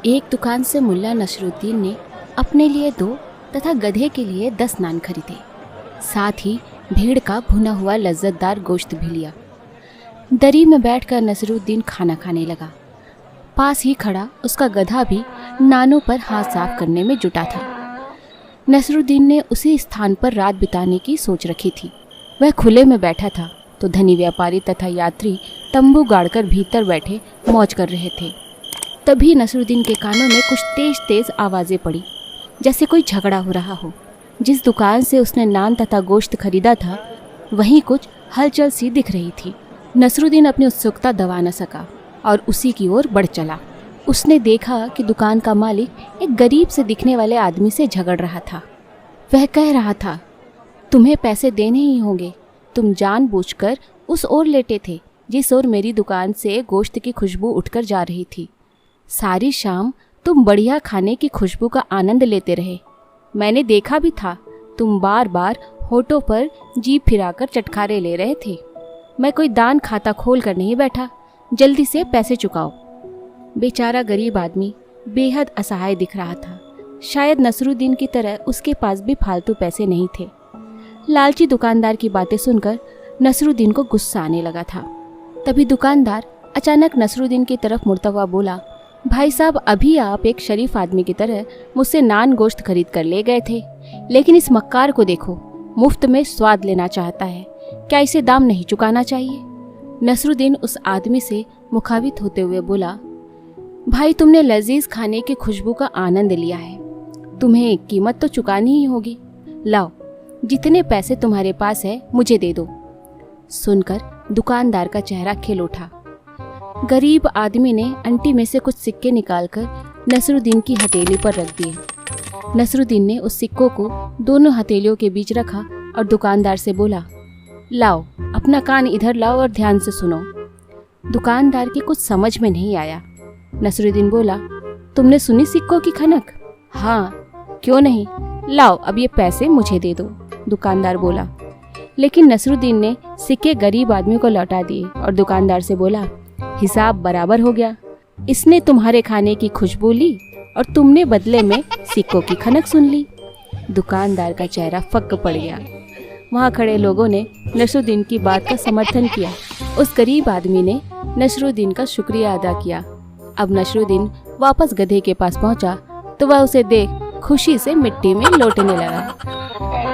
एक दुकान से मुल्ला नसरुद्दीन ने अपने लिए 2 तथा गधे के लिए 10 नान खरीदे। साथ ही भेड़ का भुना हुआ लज्जतदार गोश्त भी लिया। दरी में बैठकर नसरुद्दीन खाना खाने लगा। पास ही खड़ा उसका गधा भी नानों पर हाथ साफ करने में जुटा था। नसरुद्दीन ने उसी स्थान पर रात बिताने की सोच रखी थी। वह खुले में बैठा था तो धनी व्यापारी तथा यात्री तंबू गाड़कर भीतर बैठे मौज कर रहे थे। तभी नसरुद्दीन के कानों में कुछ तेज तेज आवाज़ें पड़ी, जैसे कोई झगड़ा हो रहा हो। जिस दुकान से उसने नान तथा गोश्त खरीदा था वहीं कुछ हलचल सी दिख रही थी। नसरुद्दीन अपनी उत्सुकता दबा न सका और उसी की ओर बढ़ चला। उसने देखा कि दुकान का मालिक एक गरीब से दिखने वाले आदमी से झगड़ रहा था। वह कह रहा था, तुम्हें पैसे देने ही होंगे। तुम जानबूझकर उस ओर लेटे थे जिस ओर मेरी दुकान से गोश्त की खुशबू उठकर जा रही थी। सारी शाम तुम बढ़िया खाने की खुशबू का आनंद लेते रहे। मैंने देखा भी था, तुम बार बार होठों पर जीभ फिराकर चटखारे ले रहे थे। मैं कोई दान खाता खोल कर नहीं बैठा, जल्दी से पैसे चुकाओ। बेचारा गरीब आदमी बेहद असहाय दिख रहा था। शायद नसरुद्दीन की तरह उसके पास भी फालतू पैसे नहीं थे। लालची दुकानदार की बातें सुनकर नसरुद्दीन को गुस्सा आने लगा था। तभी दुकानदार अचानक नसरुद्दीन की तरफ मुड़ता हुआ बोला, भाई साहब, अभी आप एक शरीफ आदमी की तरह मुझसे नान गोश्त खरीद कर ले गए थे, लेकिन इस मक्कार को देखो, मुफ्त में स्वाद लेना चाहता है। क्या इसे दाम नहीं चुकाना चाहिए? नसरुद्दीन उस आदमी से मुखावित होते हुए बोला, भाई, तुमने लजीज खाने की खुशबू का आनंद लिया है, तुम्हें कीमत तो चुकानी ही होगी। लाओ, जितने पैसे तुम्हारे पास है मुझे दे दो। सुनकर दुकानदार का चेहरा खिल उठा। गरीब आदमी ने अंटी में से कुछ सिक्के निकालकर नसरुद्दीन की हथेली पर रख दिए। नसरुद्दीन ने उस सिक्कों को दोनों हथेलियों के बीच रखा और दुकानदार से बोला, लाओ, अपना कान इधर लाओ और ध्यान से सुनो। दुकानदार की कुछ समझ में नहीं आया। नसरुद्दीन बोला, तुमने सुनी सिक्कों की खनक? हाँ, क्यों नहीं, लाओ, अब ये पैसे मुझे दे दो, दुकानदार बोला। लेकिन नसरुद्दीन ने सिक्के गरीब आदमी को लौटा दिए और दुकानदार से बोला, हिसाब बराबर हो गया। इसने तुम्हारे खाने की खुशबू ली और तुमने बदले में सिक्कों की खनक सुन ली। दुकानदार का चेहरा फक्क पड़ गया। वहाँ खड़े लोगों ने नसरुद्दीन की बात का समर्थन किया। उस गरीब आदमी ने नसरुद्दीन का शुक्रिया अदा किया। अब नसरुद्दीन वापस गधे के पास पहुँचा तो वह उसे देख खुशी से मिट्टी में लौटने लगा।